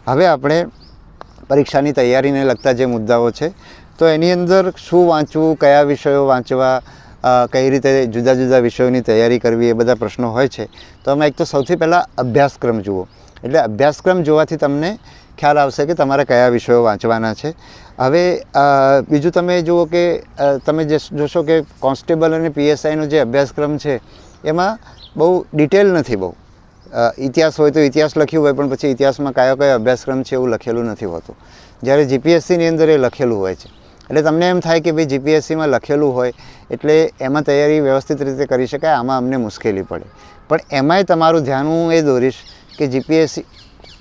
હવે આપણે પરીક્ષાની તૈયારીને લગતા જે મુદ્દાઓ છે તો એની અંદર શું વાંચવું, કયા વિષયો વાંચવા, કઈ રીતે જુદા જુદા વિષયોની તૈયારી કરવી, એ બધા પ્રશ્નો હોય છે. તો અમે એક તો સૌથી પહેલાં અભ્યાસક્રમ જુઓ. એટલે અભ્યાસક્રમ જોવાથી તમને ખ્યાલ આવશે કે તમારે કયા વિષયો વાંચવાના છે. હવે બીજું તમે જુઓ કે તમે જે જોશો કે કોન્સ્ટેબલ અને PSIનો જે અભ્યાસક્રમ છે એમાં બહુ ડિટેલ નથી. બહુ ઇતિહાસ હોય તો ઇતિહાસ લખ્યું હોય, પણ પછી ઇતિહાસમાં કયો અભ્યાસક્રમ છે એવું લખેલું નથી હોતું. જ્યારે GPSCની અંદર એ લખેલું હોય છે. એટલે તમને એમ થાય કે ભાઈ GPSCમાં લખેલું હોય એટલે એમાં તૈયારી વ્યવસ્થિત રીતે કરી શકાય, આમાં અમને મુશ્કેલી પડે. પણ એમાંય તમારું ધ્યાન હું એ દોરીશ કે GPSC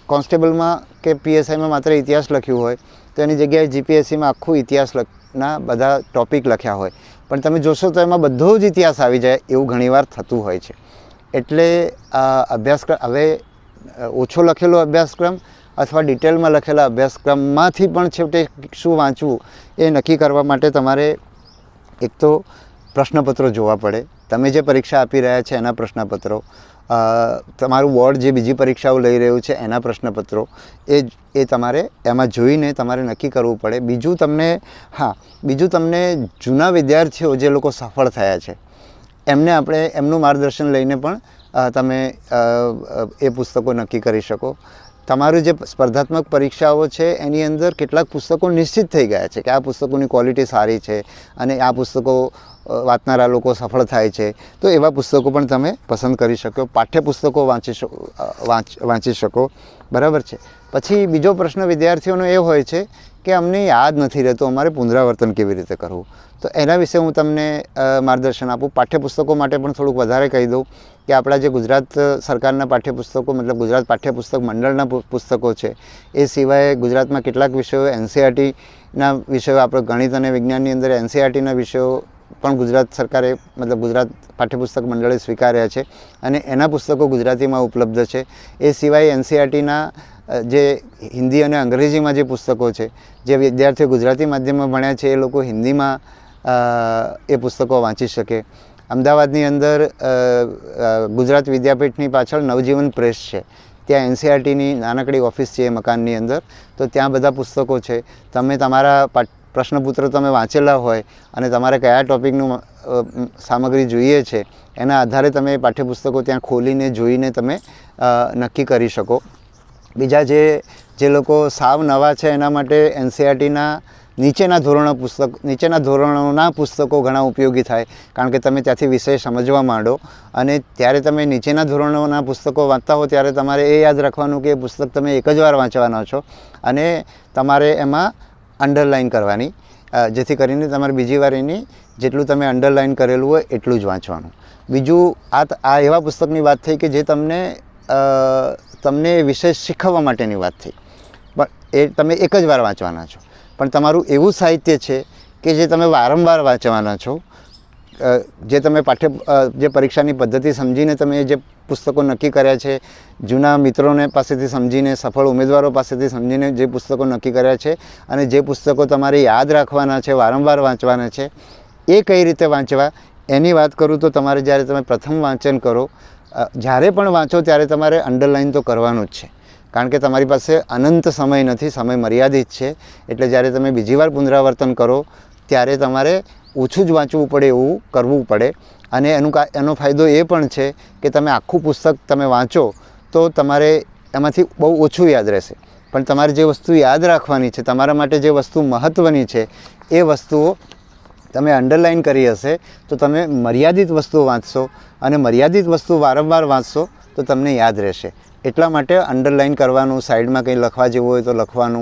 કોન્સ્ટેબલમાં કે PSIમાં માત્ર ઇતિહાસ લખ્યું હોય તો એની જગ્યાએ GPSCમાં આખું ઇતિહાસના બધા ટૉપિક લખ્યા હોય, પણ તમે જોશો તો એમાં બધો જ ઇતિહાસ આવી જાય એવું ઘણીવાર થતું હોય છે. એટલે અભ્યાસક્રમ હવે ઓછો લખેલો અભ્યાસક્રમ અથવા ડિટેલમાં લખેલા અભ્યાસક્રમમાંથી પણ છેવટે શું વાંચવું એ નક્કી કરવા માટે તમારે એક તો પ્રશ્નપત્રો જોવા પડે. તમે જે પરીક્ષા આપી રહ્યા છે એના પ્રશ્નપત્રો, તમારું બોર્ડ જે બીજી પરીક્ષાઓ લઈ રહ્યું છે એના પ્રશ્નપત્રો, એ તમારે એમાં જોઈને તમારે નક્કી કરવું પડે. બીજું તમને જૂના વિદ્યાર્થીઓ જે લોકો સફળ થયા છે એમનું માર્ગદર્શન લઈને પણ તમે એ પુસ્તકો નક્કી કરી શકો. તમારું જે સ્પર્ધાત્મક પરીક્ષાઓ છે એની અંદર કેટલાક પુસ્તકો નિશ્ચિત થઈ ગયા છે કે આ પુસ્તકોની ક્વોલિટી સારી છે અને આ પુસ્તકો વાંચનારા લોકો સફળ થાય છે, તો એવા પુસ્તકો પણ તમે પસંદ કરી શકો. પાઠ્યપુસ્તકો વાંચી શકો. બરાબર છે. પછી બીજો પ્રશ્ન વિદ્યાર્થીઓનો એ હોય છે કે અમને યાદ નથી રહેતું, અમારે પુનરાવર્તન કેવી રીતે કરવું. તો એના વિશે હું તમને માર્ગદર્શન આપું. પાઠ્યપુસ્તકો માટે પણ થોડુંક વધારે કહી દઉં કે આપણા જે ગુજરાત સરકારના પાઠ્યપુસ્તકો મતલબ ગુજરાત પાઠ્યપુસ્તક મંડળના પુસ્તકો છે, એ સિવાય ગુજરાતમાં કેટલાક વિષયો NCERTના વિષયો, આપણે ગણિત અને વિજ્ઞાનની અંદર NCERTના વિષયો પણ ગુજરાત સરકારે મતલબ ગુજરાત પાઠ્યપુસ્તક મંડળે સ્વીકાર્યા છે અને એના પુસ્તકો ગુજરાતીમાં ઉપલબ્ધ છે. એ સિવાય NCERTના જે હિન્દી અને અંગ્રેજીમાં જે પુસ્તકો છે, જે વિદ્યાર્થીઓ ગુજરાતી માધ્યમમાં ભણ્યા છે એ લોકો હિન્દીમાં એ પુસ્તકો વાંચી શકે. અમદાવાદની અંદર ગુજરાત વિદ્યાપીઠની પાછળ નવજીવન પ્રેસ છે, ત્યાં NCERTની નાનકડી ઓફિસ છે એ મકાનની અંદર. તો ત્યાં બધા પુસ્તકો છે. તમે તમારા પ્રશ્નપત્ર તમે વાંચેલા હોય અને તમારે કયા ટૉપિકનું સામગ્રી જોઈએ છે એના આધારે તમે પાઠ્યપુસ્તકો ત્યાં ખોલીને જોઈને તમે નક્કી કરી શકો. બીજા જે લોકો સાવ નવા છે એના માટે NCERTના નીચેના ધોરણોના પુસ્તકો ઘણા ઉપયોગી થાય, કારણ કે તમે ત્યાંથી વિષય સમજવા માંડો અને ત્યારે તમે નીચેના ધોરણોના પુસ્તકો વાંચતા હો ત્યારે તમારે એ યાદ રાખવાનું કે એ પુસ્તક તમે એક જ વાર વાંચવાના છો અને તમારે એમાં અંડરલાઇન કરવાની, જેથી કરીને તમારે બીજી વાર એની જેટલું તમે અંડરલાઇન કરેલું હોય એટલું જ વાંચવાનું. બીજું આ એવા પુસ્તકની વાત થઈ કે જે તમને એ વિષય શીખવવા માટેની વાત થઈ, પણ એ તમે એક જ વાર વાંચવાના છો. પણ તમારું એવું સાહિત્ય છે કે જે તમે વારંવાર વાંચવાના છો, જે તમે જે પરીક્ષાની પદ્ધતિ સમજીને તમે જે પુસ્તકો નક્કી કર્યા છે, જૂના મિત્રોને પાસેથી સમજીને, સફળ ઉમેદવારો પાસેથી સમજીને જે પુસ્તકો નક્કી કર્યા છે અને જે પુસ્તકો તમારે યાદ રાખવાના છે, વારંવાર વાંચવાના છે, એ કઈ રીતે વાંચવા એની વાત કરું તો તમારે જ્યારે તમે પ્રથમ વાંચન કરો, જ્યારે પણ વાંચો ત્યારે તમારે અંડરલાઇન તો કરવાનું જ છે, કારણ કે તમારી પાસે અનંત સમય નથી, સમય મર્યાદિત છે. એટલે જ્યારે તમે બીજી વાર પુનરાવર્તન કરો ત્યારે તમારે ઓછું જ વાંચવું પડે એવું કરવું પડે. અને એનો ફાયદો એ પણ છે કે તમે આખું પુસ્તક તમે વાંચો તો તમારે એમાંથી બહુ ઓછું યાદ રહેશે, પણ તમારે જે વસ્તુ યાદ રાખવાની છે, તમારા માટે જે વસ્તુ મહત્ત્વની છે એ વસ્તુઓ તમે અંડરલાઇન કરી હશે તો તમે મર્યાદિત વસ્તુઓ વાંચશો અને મર્યાદિત વસ્તુ વારંવાર વાંચશો તો તમને યાદ રહેશે. એટલા માટે અંડરલાઇન કરવાનું, સાઈડમાં કંઈ લખવા જેવું હોય તો લખવાનું.